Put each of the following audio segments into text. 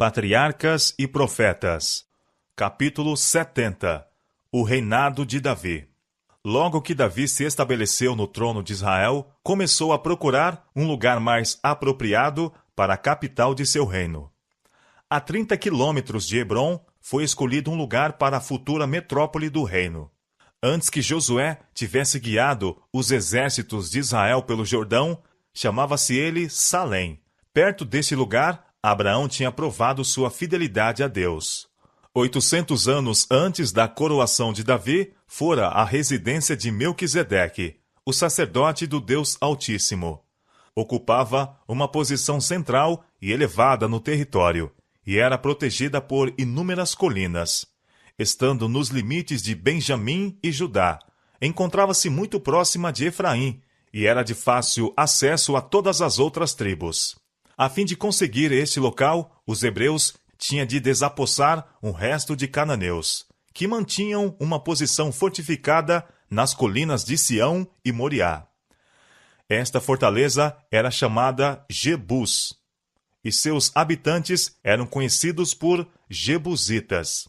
Patriarcas e Profetas. Capítulo 70. O reinado de Davi. Logo que Davi se estabeleceu no trono de Israel, começou a procurar um lugar mais apropriado para a capital de seu reino. A 30 quilômetros de Hebrom foi escolhido um lugar para a futura metrópole do reino. Antes que Josué tivesse guiado os exércitos de Israel pelo Jordão, chamava-se ele Salém. Perto desse lugar, Abraão tinha provado sua fidelidade a Deus. 800 anos antes da coroação de Davi, fora a residência de Melquisedeque, o sacerdote do Deus Altíssimo. Ocupava uma posição central e elevada no território, e era protegida por inúmeras colinas. Estando nos limites de Benjamim e Judá, encontrava-se muito próxima de Efraim, e era de fácil acesso a todas as outras tribos. A fim de conseguir este local, os hebreus tinham de desapossar um resto de cananeus, que mantinham uma posição fortificada nas colinas de Sião e Moriá. Esta fortaleza era chamada Jebus, e seus habitantes eram conhecidos por jebusitas.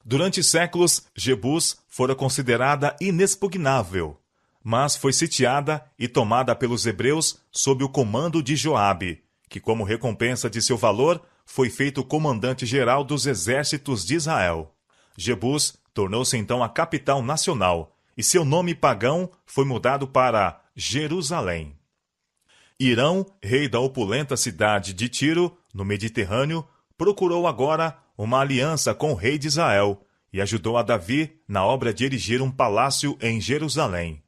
Durante séculos, Jebus fora considerada inexpugnável, mas foi sitiada e tomada pelos hebreus sob o comando de Joabe, que, como recompensa de seu valor, foi feito comandante-geral dos exércitos de Israel. Jebus tornou-se então a capital nacional, e seu nome pagão foi mudado para Jerusalém. Irão, rei da opulenta cidade de Tiro, no Mediterrâneo, procurou agora uma aliança com o rei de Israel e ajudou a Davi na obra de erigir um palácio em Jerusalém.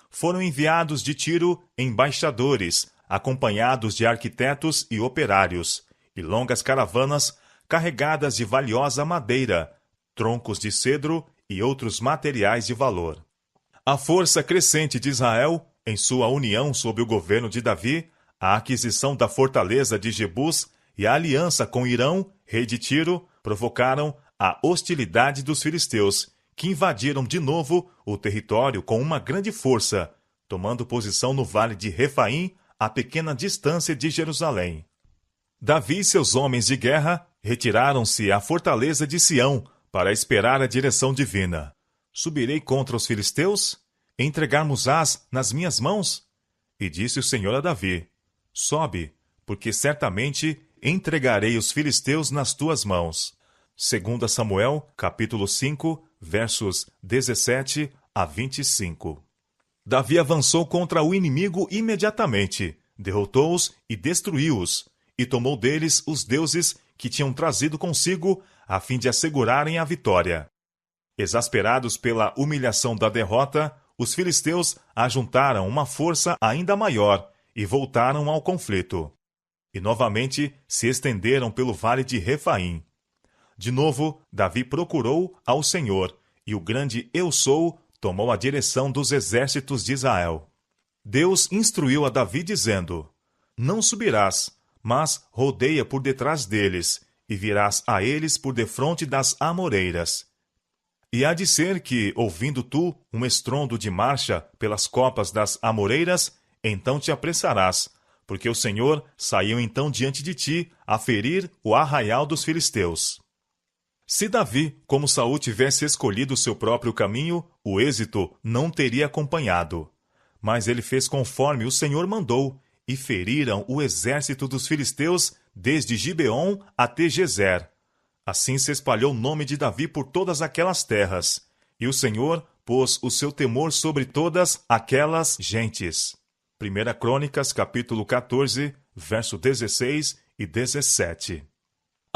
Foram enviados de Tiro embaixadores, acompanhados de arquitetos e operários, e longas caravanas carregadas de valiosa madeira, troncos de cedro e outros materiais de valor. A força crescente de Israel, em sua união sob o governo de Davi, a aquisição da fortaleza de Jebus e a aliança com Irão, rei de Tiro, provocaram a hostilidade dos filisteus, que invadiram de novo o território com uma grande força, tomando posição no vale de Refaim, a pequena distância de Jerusalém. Davi e seus homens de guerra retiraram-se à fortaleza de Sião para esperar a direção divina. Subirei contra os filisteus? Entregar-mos-ás nas minhas mãos? E disse o Senhor a Davi: Sobe, porque certamente entregarei os filisteus nas tuas mãos. 2 Samuel, capítulo 5, versos 17 a 25. Davi avançou contra o inimigo imediatamente, derrotou-os e destruiu-os, e tomou deles os deuses que tinham trazido consigo, a fim de assegurarem a vitória. Exasperados pela humilhação da derrota, os filisteus ajuntaram uma força ainda maior e voltaram ao conflito. E novamente se estenderam pelo vale de Refaim. De novo, Davi procurou ao Senhor, e o grande Eu Sou tomou a direção dos exércitos de Israel. Deus instruiu a Davi dizendo: Não subirás, mas rodeia por detrás deles, e virás a eles por defronte das amoreiras. E há de ser que, ouvindo tu um estrondo de marcha pelas copas das amoreiras, então te apressarás, porque o Senhor saiu então diante de ti a ferir o arraial dos filisteus. Se Davi, como Saul, tivesse escolhido o seu próprio caminho, o êxito não teria acompanhado. Mas ele fez conforme o Senhor mandou, e feriram o exército dos filisteus desde Gibeon até Gezer. Assim se espalhou o nome de Davi por todas aquelas terras, e o Senhor pôs o seu temor sobre todas aquelas gentes. 1 Crônicas, capítulo 14, verso 16 e 17.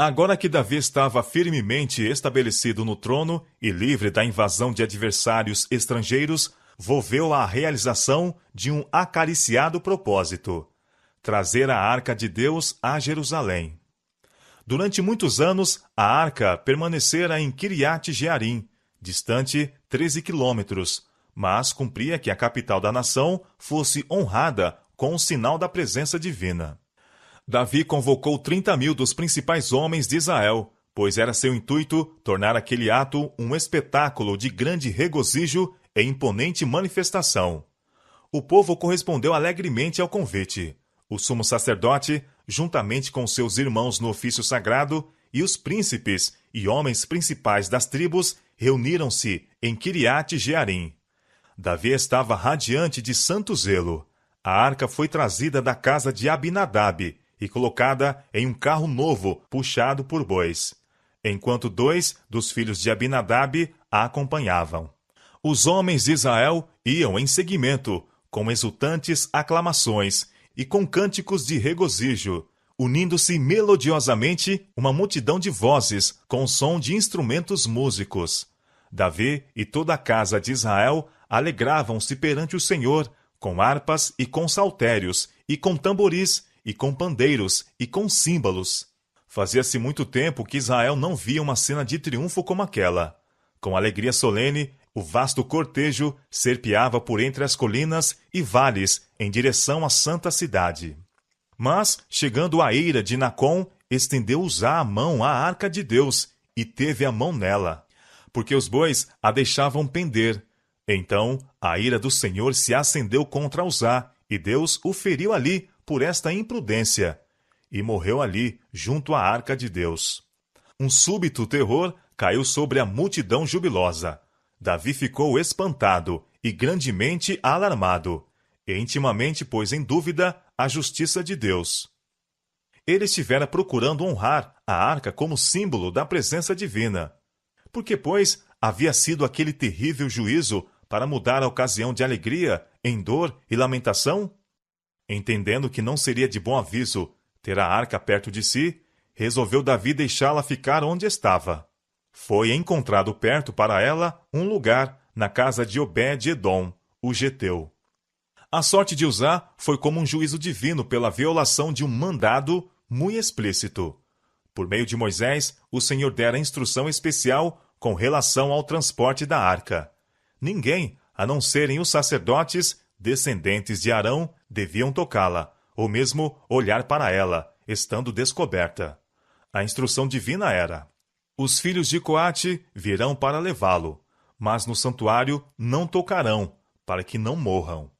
Agora que Davi estava firmemente estabelecido no trono e livre da invasão de adversários estrangeiros, volveu à realização de um acariciado propósito: trazer a arca de Deus a Jerusalém. Durante muitos anos, a arca permanecera em Kiriat Jearim, distante 13 quilômetros, mas cumpria que a capital da nação fosse honrada com o sinal da presença divina. Davi convocou 30.000 dos principais homens de Israel, pois era seu intuito tornar aquele ato um espetáculo de grande regozijo e imponente manifestação. O povo correspondeu alegremente ao convite. O sumo sacerdote, juntamente com seus irmãos no ofício sagrado, e os príncipes e homens principais das tribos, reuniram-se em Kiriat Jearim. Davi estava radiante de santo zelo. A arca foi trazida da casa de Abinadab e colocada em um carro novo, puxado por bois, enquanto 2 dos filhos de Abinadab a acompanhavam. Os homens de Israel iam em seguimento, com exultantes aclamações e com cânticos de regozijo, unindo-se melodiosamente uma multidão de vozes com som de instrumentos músicos. Davi e toda a casa de Israel alegravam-se perante o Senhor, com harpas e com saltérios, e com tamboris, e com pandeiros, e com símbolos. Fazia-se muito tempo que Israel não via uma cena de triunfo como aquela. Com alegria solene, o vasto cortejo serpeava por entre as colinas e vales em direção à santa cidade. Mas, chegando à eira de Nacon, estendeu Uzá a mão à arca de Deus, e teve a mão nela, porque os bois a deixavam pender. Então a ira do Senhor se acendeu contra Uzá, e Deus o feriu ali por esta imprudência, e morreu ali junto à arca de Deus. Um súbito terror caiu sobre a multidão jubilosa. Davi ficou espantado e grandemente alarmado, e intimamente pôs em dúvida a justiça de Deus. Ele estivera procurando honrar a arca como símbolo da presença divina. Porque, pois, havia sido aquele terrível juízo para mudar a ocasião de alegria em dor e lamentação? Entendendo que não seria de bom aviso ter a arca perto de si, resolveu Davi deixá-la ficar onde estava. Foi encontrado perto para ela um lugar na casa de Obed-edom, o geteu. A sorte de Uzá foi como um juízo divino pela violação de um mandado muito explícito. Por meio de Moisés, o Senhor dera instrução especial com relação ao transporte da arca. Ninguém, a não serem os sacerdotes, descendentes de Arão, deviam tocá-la, ou mesmo olhar para ela, estando descoberta. A instrução divina era: os filhos de Coate virão para levá-lo, mas no santuário não tocarão, para que não morram.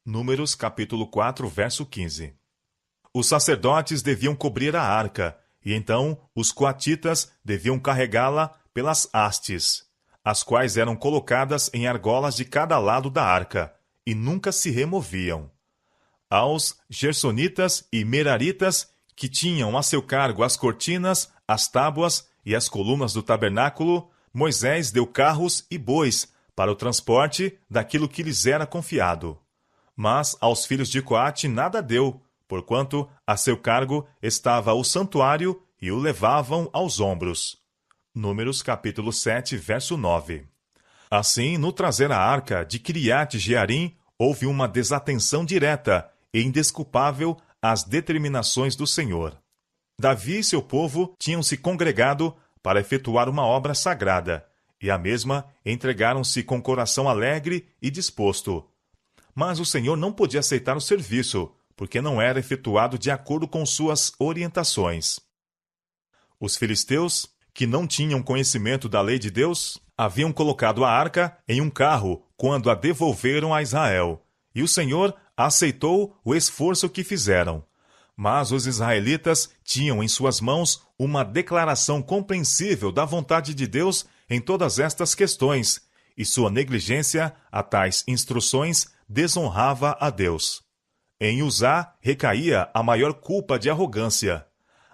Números capítulo 4, verso 15. Os sacerdotes deviam cobrir a arca, e então os coatitas deviam carregá-la pelas hastes, as quais eram colocadas em argolas de cada lado da arca, e nunca se removiam. Aos gersonitas e meraritas, que tinham a seu cargo as cortinas, as tábuas e as colunas do tabernáculo, Moisés deu carros e bois para o transporte daquilo que lhes era confiado. Mas aos filhos de Coate nada deu, porquanto a seu cargo estava o santuário e o levavam aos ombros. Números capítulo 7, verso 9. Assim, no trazer a arca de Kiriat Jearim, houve uma desatenção direta e indesculpável às determinações do Senhor. Davi e seu povo tinham se congregado para efetuar uma obra sagrada, e a mesma entregaram-se com coração alegre e disposto. Mas o Senhor não podia aceitar o serviço, porque não era efetuado de acordo com suas orientações. Os filisteus, que não tinham conhecimento da lei de Deus, haviam colocado a arca em um carro quando a devolveram a Israel, e o Senhor aceitou o esforço que fizeram. Mas os israelitas tinham em suas mãos uma declaração compreensível da vontade de Deus em todas estas questões, e sua negligência a tais instruções desonrava a Deus. Em Uzá recaía a maior culpa de arrogância.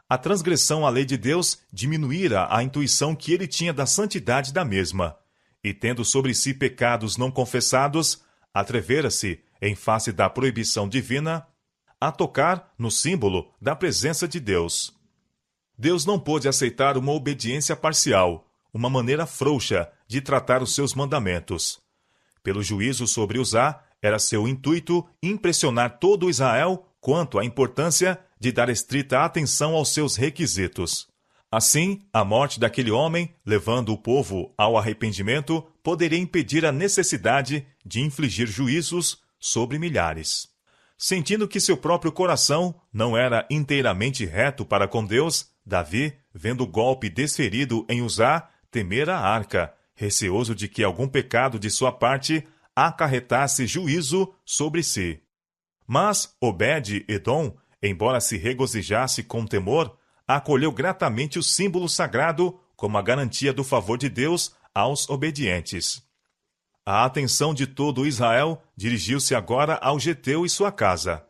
A transgressão à lei de Deus diminuíra a intuição que ele tinha da santidade da mesma, e tendo sobre si pecados não confessados, atrevera-se, em face da proibição divina, a tocar no símbolo da presença de Deus. Deus não pôde aceitar uma obediência parcial, uma maneira frouxa de tratar os seus mandamentos. Pelo juízo sobre Uzá, era seu intuito impressionar todo Israel quanto à importância de dar estrita atenção aos seus requisitos. Assim, a morte daquele homem, levando o povo ao arrependimento, poderia impedir a necessidade de infligir juízos sobre milhares. Sentindo que seu próprio coração não era inteiramente reto para com Deus, Davi, vendo o golpe desferido em Uzá, temera a arca, receoso de que algum pecado de sua parte acarretasse juízo sobre si. Mas Obed-edom embora se regozijasse com temor, acolheu gratamente o símbolo sagrado como a garantia do favor de Deus aos obedientes. A atenção de todo Israel dirigiu-se agora ao geteu e sua casa.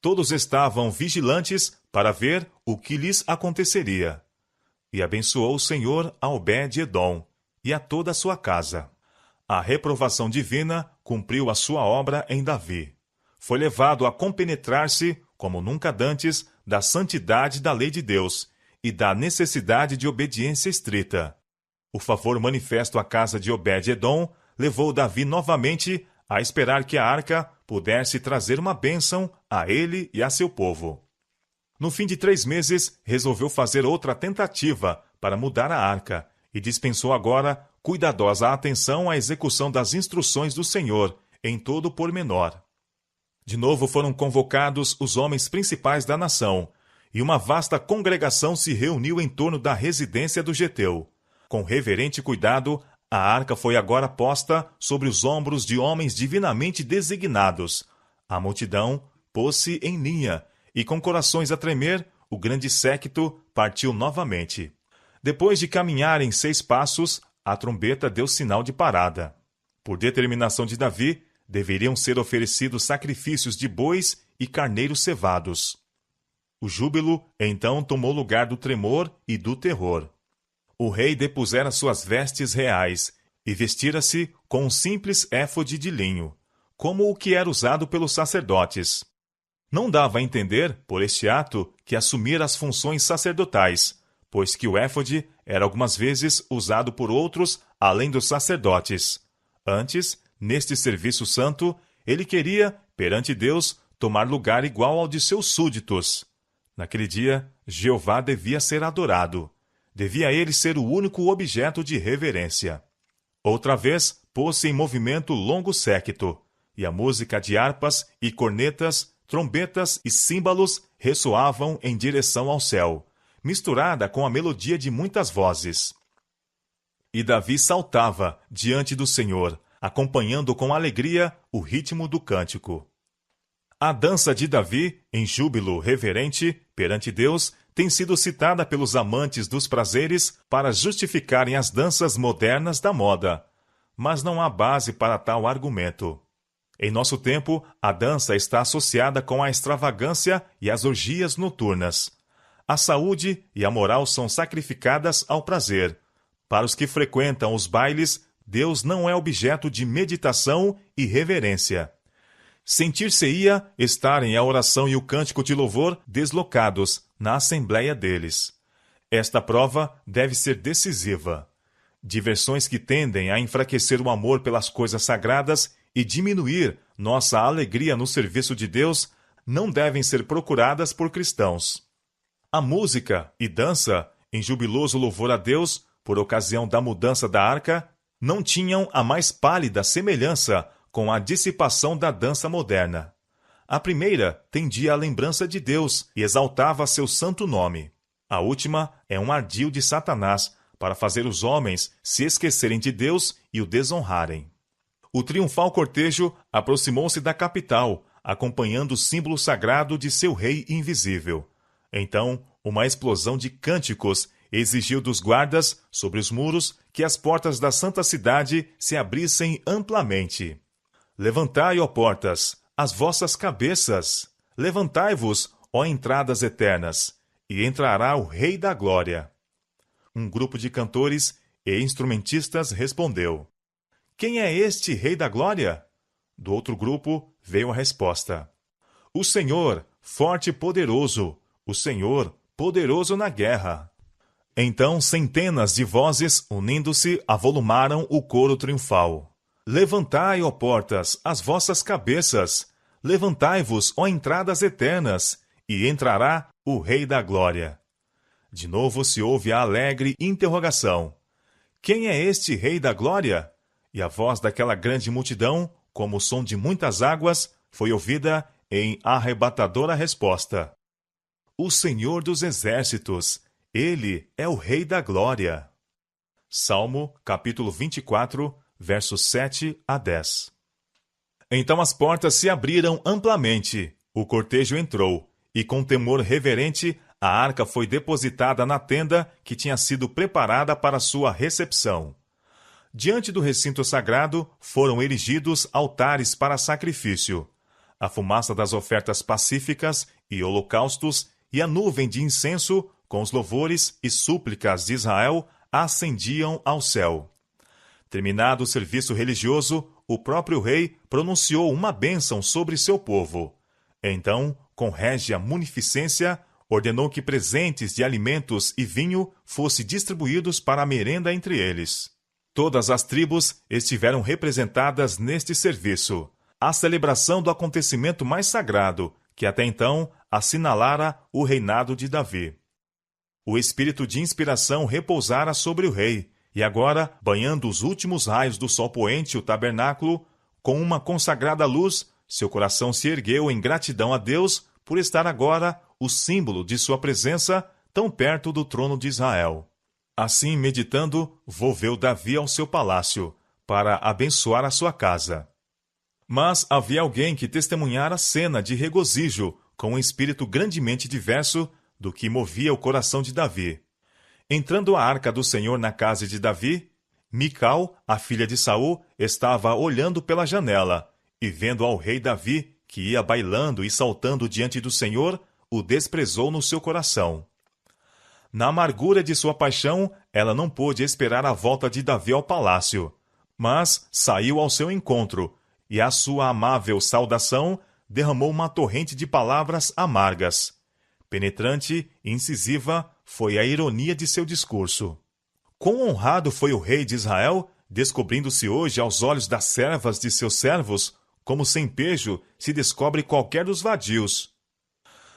Todos estavam vigilantes para ver o que lhes aconteceria. E abençoou o Senhor a Obed-edom e a toda a sua casa. A reprovação divina cumpriu a sua obra em Davi. Foi levado a compenetrar-se, como nunca dantes, da santidade da lei de Deus e da necessidade de obediência estrita. O favor manifesto à casa de Obed-edom levou Davi novamente a esperar que a arca pudesse trazer uma bênção a ele e a seu povo. No fim de 3 meses, resolveu fazer outra tentativa para mudar a arca e dispensou agora cuidadosa atenção à execução das instruções do Senhor em todo o pormenor. De novo foram convocados os homens principais da nação, e uma vasta congregação se reuniu em torno da residência do geteu. Com reverente cuidado, a arca foi agora posta sobre os ombros de homens divinamente designados. A multidão pôs-se em linha, e com corações a tremer, o grande séquito partiu novamente. Depois de caminharem 6 passos, a trombeta deu sinal de parada. Por determinação de Davi, deveriam ser oferecidos sacrifícios de bois e carneiros cevados. O júbilo, então, tomou lugar do tremor e do terror. O rei depusera suas vestes reais e vestira-se com um simples éfode de linho, como o que era usado pelos sacerdotes. Não dava a entender, por este ato, que assumira as funções sacerdotais, pois que o éfode era algumas vezes usado por outros além dos sacerdotes. Antes, neste serviço santo, ele queria, perante Deus, tomar lugar igual ao de seus súditos. Naquele dia, Jeová devia ser adorado. Devia ele ser o único objeto de reverência. Outra vez, pôs-se em movimento longo séquito, e a música de harpas e cornetas, trombetas e símbalos ressoavam em direção ao céu, misturada com a melodia de muitas vozes. E Davi saltava diante do Senhor, acompanhando com alegria o ritmo do cântico. A dança de Davi, em júbilo reverente perante Deus, tem sido citada pelos amantes dos prazeres para justificarem as danças modernas da moda. Mas não há base para tal argumento. Em nosso tempo, a dança está associada com a extravagância e as orgias noturnas. A saúde e a moral são sacrificadas ao prazer. Para os que frequentam os bailes, Deus não é objeto de meditação e reverência. Sentir-se-ia estarem a oração e o cântico de louvor deslocados na assembleia deles. Esta prova deve ser decisiva. Diversões que tendem a enfraquecer o amor pelas coisas sagradas e diminuir nossa alegria no serviço de Deus não devem ser procuradas por cristãos. A música e dança, em jubiloso louvor a Deus, por ocasião da mudança da arca, não tinham a mais pálida semelhança com a dissipação da dança moderna. A primeira tendia à lembrança de Deus e exaltava seu santo nome. A última é um ardil de Satanás para fazer os homens se esquecerem de Deus e o desonrarem. O triunfal cortejo aproximou-se da capital, acompanhando o símbolo sagrado de seu rei invisível. Então, uma explosão de cânticos exigiu dos guardas, sobre os muros, que as portas da santa cidade se abrissem amplamente. Levantai, ó portas, as vossas cabeças. Levantai-vos, ó entradas eternas, e entrará o Rei da Glória. Um grupo de cantores e instrumentistas respondeu: Quem é este Rei da Glória? Do outro grupo veio a resposta: O Senhor, forte e poderoso, o Senhor, poderoso na guerra. Então centenas de vozes, unindo-se, avolumaram o coro triunfal. Levantai, ó portas, as vossas cabeças. Levantai-vos, ó entradas eternas, e entrará o Rei da Glória. De novo se ouve a alegre interrogação: Quem é este Rei da Glória? E a voz daquela grande multidão, como o som de muitas águas, foi ouvida em arrebatadora resposta: O Senhor dos Exércitos, Ele é o Rei da Glória. Salmo, capítulo 24, versos 7 a 10. Então as portas se abriram amplamente, o cortejo entrou, e com temor reverente, a arca foi depositada na tenda que tinha sido preparada para sua recepção. Diante do recinto sagrado foram erigidos altares para sacrifício. A fumaça das ofertas pacíficas e holocaustos e a nuvem de incenso, com os louvores e súplicas de Israel, ascendiam ao céu. Terminado o serviço religioso, o próprio rei pronunciou uma bênção sobre seu povo. Então, com régia munificência, ordenou que presentes de alimentos e vinho fossem distribuídos para a merenda entre eles. Todas as tribos estiveram representadas neste serviço, a celebração do acontecimento mais sagrado, que até então assinalara o reinado de Davi. O espírito de inspiração repousara sobre o rei, e agora, banhando os últimos raios do sol poente o tabernáculo, com uma consagrada luz, seu coração se ergueu em gratidão a Deus por estar agora o símbolo de sua presença tão perto do trono de Israel. Assim, meditando, volveu Davi ao seu palácio, para abençoar a sua casa. Mas havia alguém que testemunhara a cena de regozijo, com um espírito grandemente diverso do que movia o coração de Davi. Entrando a arca do Senhor na casa de Davi, Mical, a filha de Saul, estava olhando pela janela, e vendo ao rei Davi, que ia bailando e saltando diante do Senhor, o desprezou no seu coração. Na amargura de sua paixão, ela não pôde esperar a volta de Davi ao palácio, mas saiu ao seu encontro, e à sua amável saudação derramou uma torrente de palavras amargas. Penetrante e incisiva foi a ironia de seu discurso. Quão honrado foi o rei de Israel, descobrindo-se hoje aos olhos das servas de seus servos, como sem pejo se descobre qualquer dos vadios.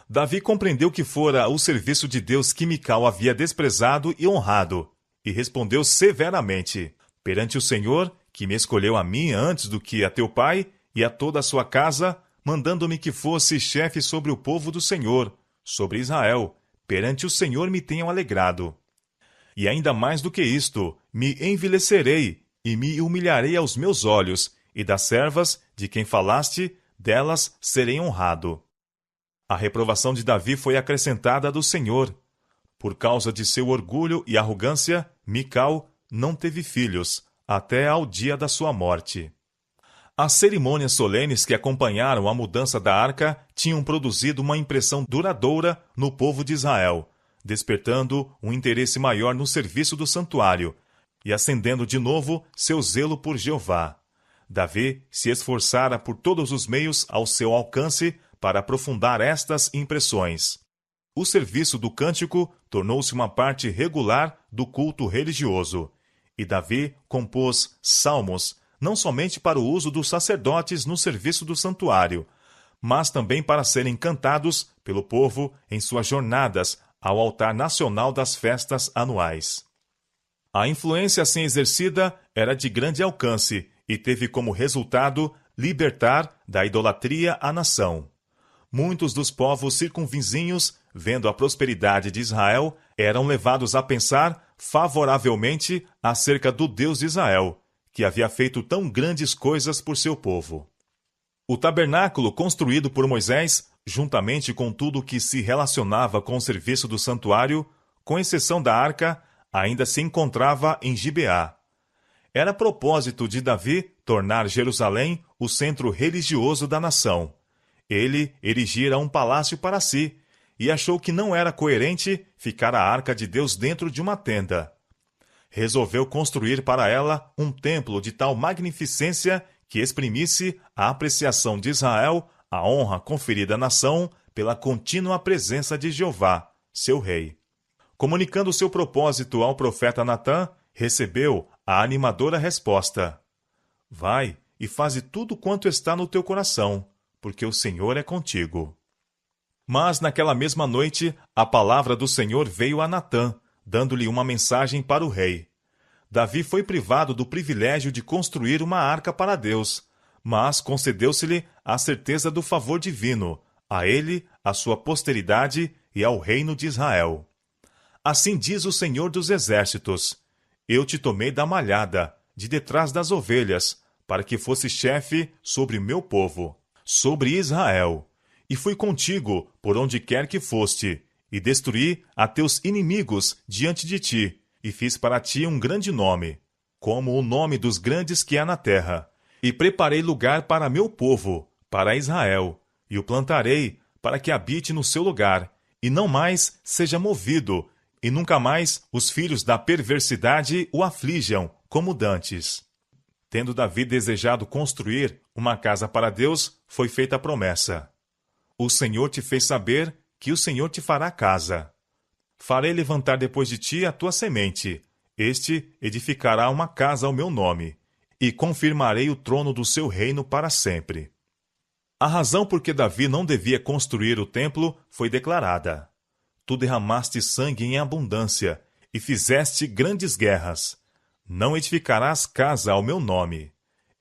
Davi compreendeu que fora o serviço de Deus que Mical havia desprezado e honrado, e respondeu severamente: perante o Senhor, que me escolheu a mim antes do que a teu pai e a toda a sua casa, mandando-me que fosse chefe sobre o povo do Senhor, sobre Israel, perante o Senhor me tenham alegrado. E ainda mais do que isto, me envilecerei e me humilharei aos meus olhos, e das servas de quem falaste, delas serei honrado. A reprovação de Davi foi acrescentada do Senhor. Por causa de seu orgulho e arrogância, Mical não teve filhos, até ao dia da sua morte. As cerimônias solenes que acompanharam a mudança da arca tinham produzido uma impressão duradoura no povo de Israel, despertando um interesse maior no serviço do santuário e acendendo de novo seu zelo por Jeová. Davi se esforçara por todos os meios ao seu alcance para aprofundar estas impressões. O serviço do cântico tornou-se uma parte regular do culto religioso, e Davi compôs salmos não somente para o uso dos sacerdotes no serviço do santuário, mas também para serem cantados pelo povo em suas jornadas ao altar nacional das festas anuais. A influência assim exercida era de grande alcance e teve como resultado libertar da idolatria a nação. Muitos dos povos circunvizinhos, vendo a prosperidade de Israel, eram levados a pensar favoravelmente acerca do Deus de Israel, que havia feito tão grandes coisas por seu povo. O tabernáculo construído por Moisés, juntamente com tudo que se relacionava com o serviço do santuário, com exceção da arca, ainda se encontrava em Gibeá. Era propósito de Davi tornar Jerusalém o centro religioso da nação. Ele erigira um palácio para si, e achou que não era coerente ficar a arca de Deus dentro de uma tenda. Resolveu construir para ela um templo de tal magnificência que exprimisse a apreciação de Israel, a honra conferida à nação pela contínua presença de Jeová, seu rei. Comunicando seu propósito ao profeta Natã, recebeu a animadora resposta: vai e faze tudo quanto está no teu coração, porque o Senhor é contigo. Mas naquela mesma noite, a palavra do Senhor veio a Natã, dando-lhe uma mensagem para o rei. Davi foi privado do privilégio de construir uma arca para Deus, mas concedeu-se-lhe a certeza do favor divino, a ele, à sua posteridade e ao reino de Israel. Assim diz o Senhor dos Exércitos: eu te tomei da malhada, de detrás das ovelhas, para que fosse chefe sobre meu povo, sobre Israel. e fui contigo por onde quer que foste, e destruí a teus inimigos diante de ti, e fiz para ti um grande nome, como o nome dos grandes que há na terra. E preparei lugar para meu povo, para Israel, e o plantarei para que habite no seu lugar, e não mais seja movido, e nunca mais os filhos da perversidade o aflijam, como dantes. Tendo Davi desejado construir uma casa para Deus, foi feita a promessa: o Senhor te fez saber que o Senhor te fará casa. Farei levantar depois de ti a tua semente. Este edificará uma casa ao meu nome, e confirmarei o trono do seu reino para sempre. A razão por que Davi não devia construir o templo foi declarada: tu derramaste sangue em abundância, e fizeste grandes guerras. Não edificarás casa ao meu nome.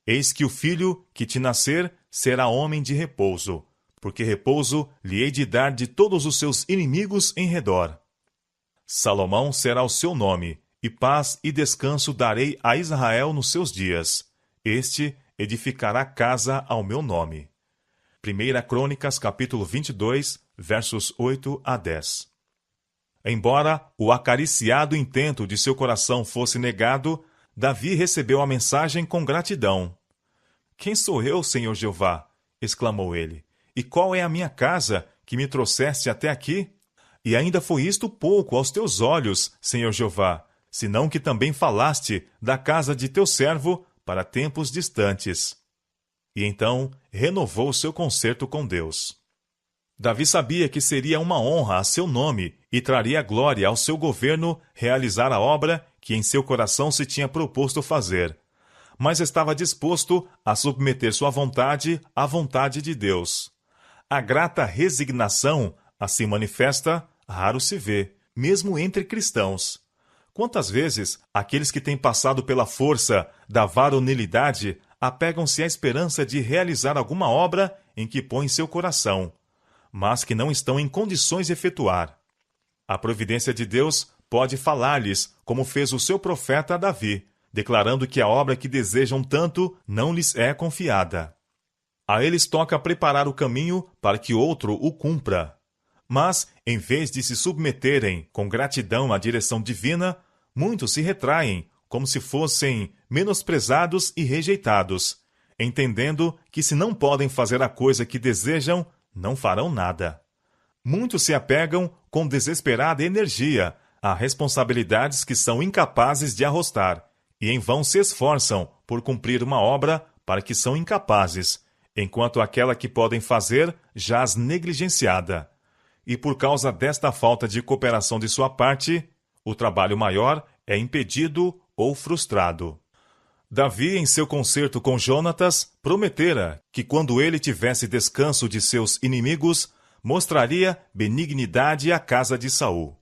Eis que o filho que te nascer será homem de repouso, porque repouso lhe hei de dar de todos os seus inimigos em redor. Salomão será o seu nome, e paz e descanso darei a Israel nos seus dias. Este edificará casa ao meu nome. 1 Crônicas, capítulo 22, versos 8 a 10. Embora o acariciado intento de seu coração fosse negado, Davi recebeu a mensagem com gratidão. Quem sou eu, Senhor Jeová? Exclamou ele. E qual é a minha casa que me trouxeste até aqui? E ainda foi isto pouco aos teus olhos, Senhor Jeová, senão que também falaste da casa de teu servo para tempos distantes. E então renovou seu concerto com Deus. Davi sabia que seria uma honra a seu nome e traria glória ao seu governo realizar a obra que em seu coração se tinha proposto fazer, mas estava disposto a submeter sua vontade à vontade de Deus. A grata resignação assim manifesta raro se vê, mesmo entre cristãos. Quantas vezes aqueles que têm passado pela força da varonilidade apegam-se à esperança de realizar alguma obra em que põem seu coração, mas que não estão em condições de efetuar. A providência de Deus pode falar-lhes, como fez o seu profeta Davi, declarando que a obra que desejam tanto não lhes é confiada. A eles toca preparar o caminho para que outro o cumpra. Mas, em vez de se submeterem com gratidão à direção divina, muitos se retraem, como se fossem menosprezados e rejeitados, entendendo que se não podem fazer a coisa que desejam, não farão nada. Muitos se apegam com desesperada energia a responsabilidades que são incapazes de arrostar, e em vão se esforçam por cumprir uma obra para que são incapazes, enquanto aquela que podem fazer jaz negligenciada. E por causa desta falta de cooperação de sua parte, o trabalho maior é impedido ou frustrado. Davi, em seu concerto com Jonatas, prometera que quando ele tivesse descanso de seus inimigos, mostraria benignidade à casa de Saul.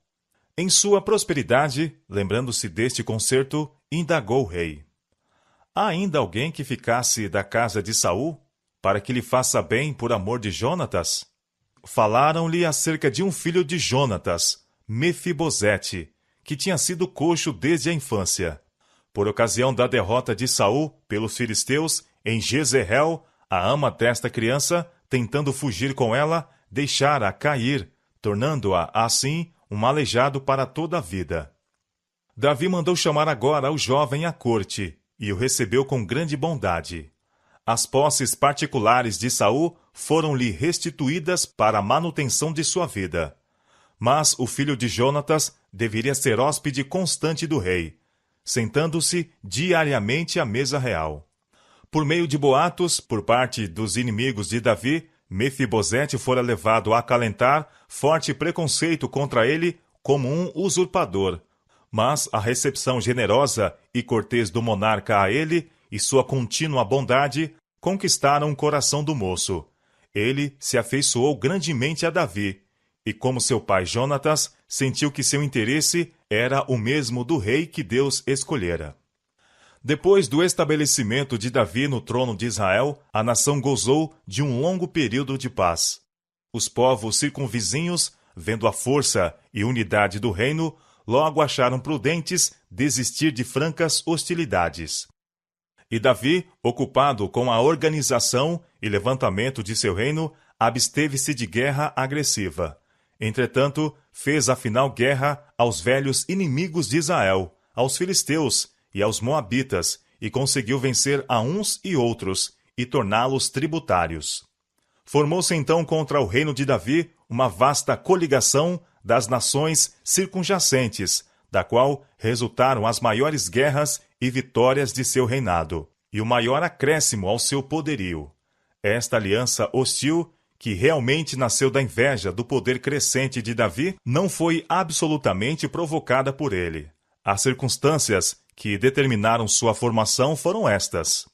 Em sua prosperidade, lembrando-se deste concerto, indagou o rei: há ainda alguém que ficasse da casa de Saul, para que lhe faça bem por amor de Jonatas? Falaram-lhe acerca de um filho de Jonatas, Mefibosete, que tinha sido coxo desde a infância. Por ocasião da derrota de Saul pelos filisteus em Jezreel, a ama desta criança, tentando fugir com ela, deixara cair, tornando-a, assim, um aleijado para toda a vida. Davi mandou chamar agora o jovem à corte, e o recebeu com grande bondade. As posses particulares de Saul foram-lhe restituídas para a manutenção de sua vida. Mas o filho de Jonatas deveria ser hóspede constante do rei, sentando-se diariamente à mesa real. Por meio de boatos, por parte dos inimigos de Davi, Mefibosete fora levado a acalentar forte preconceito contra ele como um usurpador. Mas a recepção generosa e cortês do monarca a ele e sua contínua bondade conquistaram o coração do moço. Ele se afeiçoou grandemente a Davi, e como seu pai Jonatas, sentiu que seu interesse era o mesmo do rei que Deus escolhera. Depois do estabelecimento de Davi no trono de Israel, a nação gozou de um longo período de paz. Os povos circunvizinhos, vendo a força e unidade do reino, logo acharam prudentes desistir de francas hostilidades. E Davi, ocupado com a organização e levantamento de seu reino, absteve-se de guerra agressiva. Entretanto, fez afinal guerra aos velhos inimigos de Israel, aos filisteus e aos moabitas, e conseguiu vencer a uns e outros, e torná-los tributários. Formou-se então contra o reino de Davi uma vasta coligação das nações circunjacentes, da qual resultaram as maiores guerras e vitórias de seu reinado, e o maior acréscimo ao seu poderio. Esta aliança hostil, que realmente nasceu da inveja do poder crescente de Davi, não foi absolutamente provocada por ele. As circunstâncias que determinaram sua formação foram estas.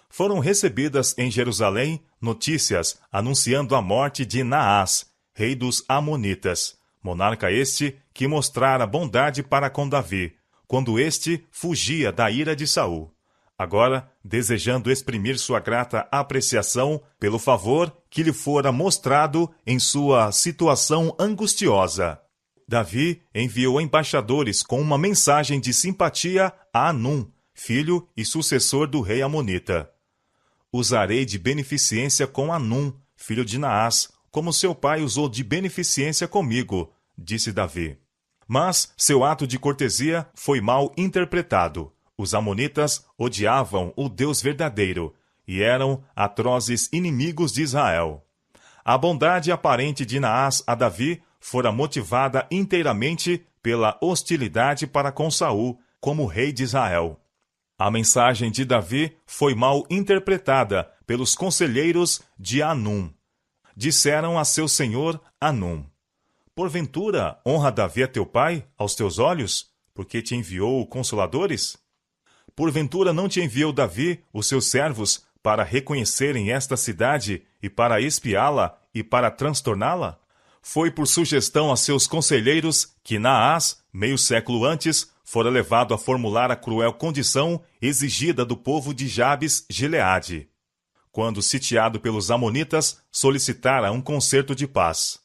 Foram recebidas em Jerusalém notícias anunciando a morte de Naás, rei dos Amonitas, monarca este que mostrara bondade para com Davi, quando este fugia da ira de Saul. Agora, desejando exprimir sua grata apreciação pelo favor que lhe fora mostrado em sua situação angustiosa, Davi enviou embaixadores com uma mensagem de simpatia a Anum, filho e sucessor do rei Amonita. Usarei de beneficência com Anum, filho de Naás, como seu pai usou de beneficência comigo, disse Davi. Mas seu ato de cortesia foi mal interpretado. Os amonitas odiavam o Deus verdadeiro e eram atrozes inimigos de Israel. A bondade aparente de Naás a Davi fora motivada inteiramente pela hostilidade para com Saul como rei de Israel. A mensagem de Davi foi mal interpretada pelos conselheiros de Anum. Disseram a seu senhor Anum: porventura honra Davi a teu pai aos teus olhos, porque te enviou consoladores? Porventura não te enviou Davi os seus servos para reconhecerem esta cidade e para espiá-la e para transtorná-la? Foi por sugestão a seus conselheiros que Naás, meio século antes, fora levado a formular a cruel condição exigida do povo de Jabes-Gileade, quando, sitiado pelos amonitas, solicitara um concerto de paz.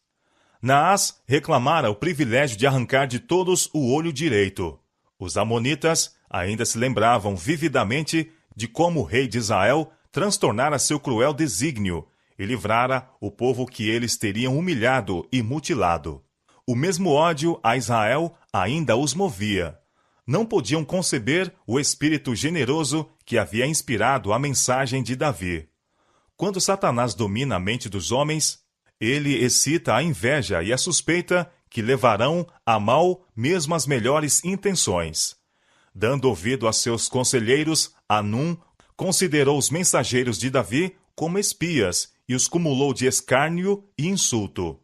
Naás reclamara o privilégio de arrancar de todos o olho direito. Os amonitas ainda se lembravam vividamente de como o rei de Israel transtornara seu cruel desígnio e livrara o povo que eles teriam humilhado e mutilado. O mesmo ódio a Israel ainda os movia. Não podiam conceber o espírito generoso que havia inspirado a mensagem de Davi. Quando Satanás domina a mente dos homens, ele excita a inveja e a suspeita que levarão a mal mesmo as melhores intenções. Dando ouvido a seus conselheiros, Anum considerou os mensageiros de Davi como espias e os cumulou de escárnio e insulto.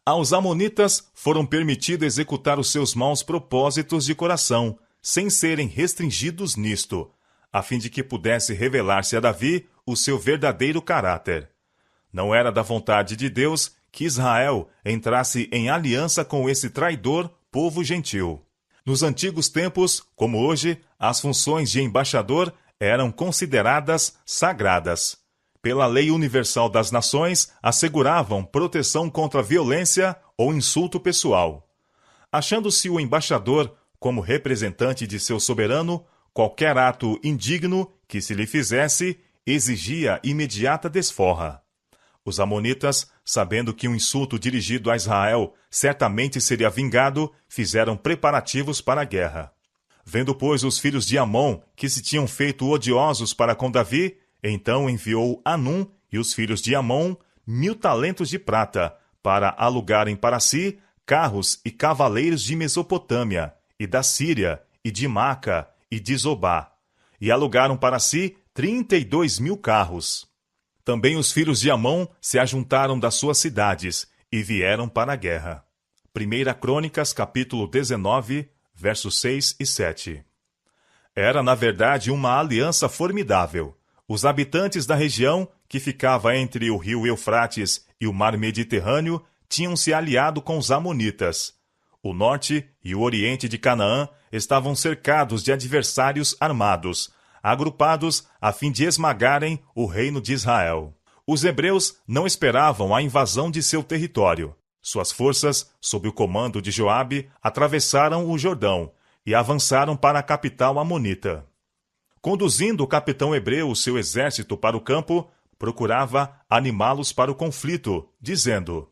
Aos amonitas foram permitidos executar os seus maus propósitos de coração, sem serem restringidos nisto, a fim de que pudesse revelar-se a Davi o seu verdadeiro caráter. Não era da vontade de Deus que Israel entrasse em aliança com esse traidor povo gentil. Nos antigos tempos, como hoje, as funções de embaixador eram consideradas sagradas. Pela lei universal das nações, asseguravam proteção contra violência ou insulto pessoal. Achando-se o embaixador como representante de seu soberano, qualquer ato indigno que se lhe fizesse exigia imediata desforra. Os amonitas, sabendo que um insulto dirigido a Israel certamente seria vingado, fizeram preparativos para a guerra. Vendo, pois, os filhos de Amon que se tinham feito odiosos para com Davi, então enviou Anum e os filhos de Amon 1.000 talentos de prata para alugarem para si carros e cavaleiros de Mesopotâmia, e da Síria, e de Maca, e de Zobá. E alugaram para si 32.000 carros. Também os filhos de Amon se ajuntaram das suas cidades e vieram para a guerra. 1 Crônicas, capítulo 19, versos 6 e 7. Era, na verdade, uma aliança formidável. Os habitantes da região, que ficava entre o rio Eufrates e o mar Mediterrâneo, tinham se aliado com os amonitas. O norte e o oriente de Canaã estavam cercados de adversários armados, agrupados a fim de esmagarem o reino de Israel. Os hebreus não esperavam a invasão de seu território. Suas forças, sob o comando de Joabe, atravessaram o Jordão e avançaram para a capital amonita. Conduzindo o capitão hebreu o seu exército para o campo, procurava animá-los para o conflito, dizendo: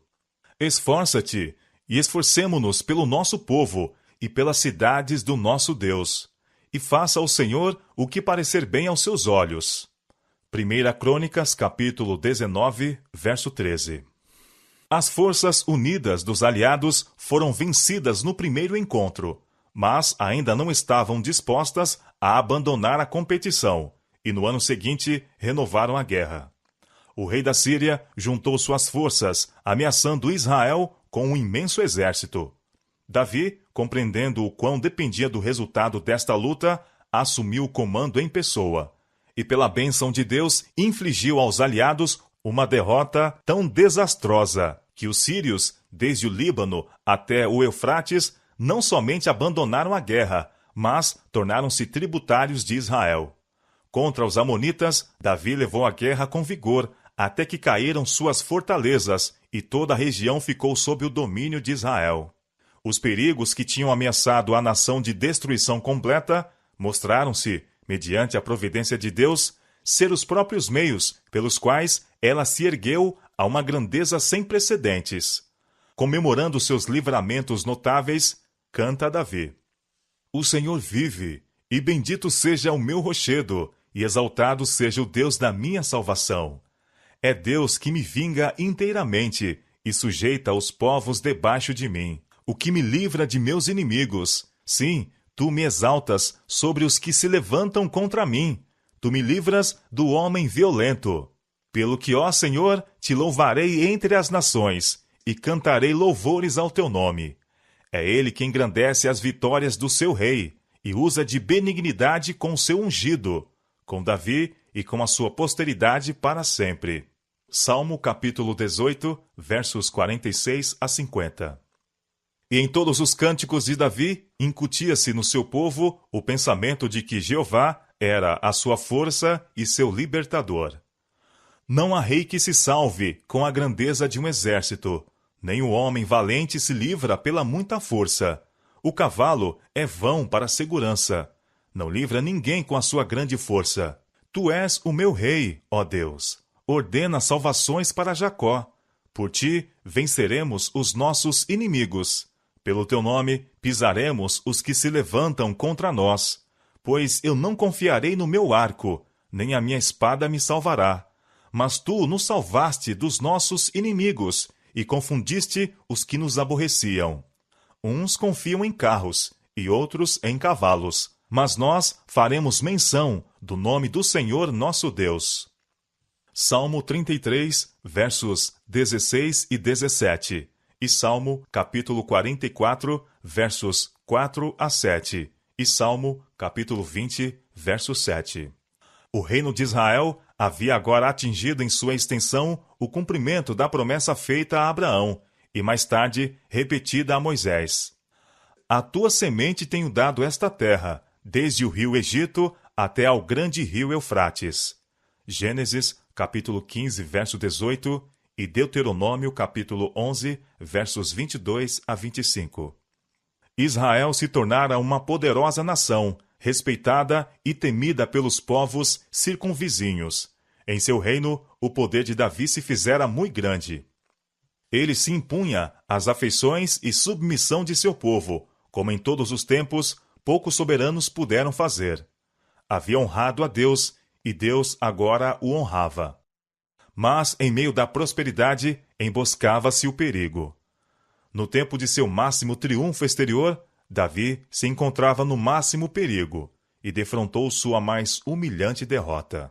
Esforça-te e esforcemo-nos pelo nosso povo e pelas cidades do nosso Deus, e faça ao Senhor o que parecer bem aos seus olhos. 1 Crônicas, capítulo 19, verso 13. As forças unidas dos aliados foram vencidas no primeiro encontro, mas ainda não estavam dispostas a abandonar a competição, e no ano seguinte renovaram a guerra. O rei da Síria juntou suas forças, ameaçando Israel com um imenso exército. Davi, compreendendo o quão dependia do resultado desta luta, assumiu o comando em pessoa, e pela bênção de Deus infligiu aos aliados uma derrota tão desastrosa que os sírios, desde o Líbano até o Eufrates, não somente abandonaram a guerra, mas tornaram-se tributários de Israel. Contra os amonitas, Davi levou a guerra com vigor, até que caíram suas fortalezas e toda a região ficou sob o domínio de Israel. Os perigos que tinham ameaçado a nação de destruição completa mostraram-se, mediante a providência de Deus, ser os próprios meios pelos quais ela se ergueu a uma grandeza sem precedentes. Comemorando seus livramentos notáveis, canta Davi: O Senhor vive, e bendito seja o meu rochedo, e exaltado seja o Deus da minha salvação. É Deus que me vinga inteiramente e sujeita os povos debaixo de mim, o que me livra de meus inimigos. Sim, tu me exaltas sobre os que se levantam contra mim. Tu me livras do homem violento. Pelo que, ó Senhor, te louvarei entre as nações e cantarei louvores ao teu nome. É ele que engrandece as vitórias do seu rei e usa de benignidade com o seu ungido, com Davi e com a sua posteridade para sempre. Salmo capítulo 18, versos 46 a 50. E em todos os cânticos de Davi, incutia-se no seu povo o pensamento de que Jeová era a sua força e seu libertador. Não há rei que se salve com a grandeza de um exército, nem o homem valente se livra pela muita força. O cavalo é vão para a segurança. Não livra ninguém com a sua grande força. Tu és o meu rei, ó Deus. Ordena salvações para Jacó. Por ti venceremos os nossos inimigos. Pelo teu nome pisaremos os que se levantam contra nós. Pois eu não confiarei no meu arco, nem a minha espada me salvará. Mas tu nos salvaste dos nossos inimigos e confundiste os que nos aborreciam. Uns confiam em carros e outros em cavalos, mas nós faremos menção do nome do Senhor nosso Deus. Salmo 33, versos 16 e 17, e Salmo capítulo 44, versos 4 a 7, e Salmo capítulo 20, verso 7. O reino de Israel havia agora atingido em sua extensão o cumprimento da promessa feita a Abraão, e mais tarde repetida a Moisés. A tua semente tenho dado esta terra, desde o rio Egito até ao grande rio Eufrates. Gênesis, capítulo 15, verso 18, e Deuteronômio, capítulo 11, versos 22 a 25. Israel se tornara uma poderosa nação, respeitada e temida pelos povos circunvizinhos. Em seu reino, o poder de Davi se fizera muito grande. Ele se impunha às afeições e submissão de seu povo, como em todos os tempos, poucos soberanos puderam fazer. Havia honrado a Deus, e Deus agora o honrava. Mas, em meio da prosperidade, emboscava-se o perigo. No tempo de seu máximo triunfo exterior, Davi se encontrava no máximo perigo, e defrontou sua mais humilhante derrota.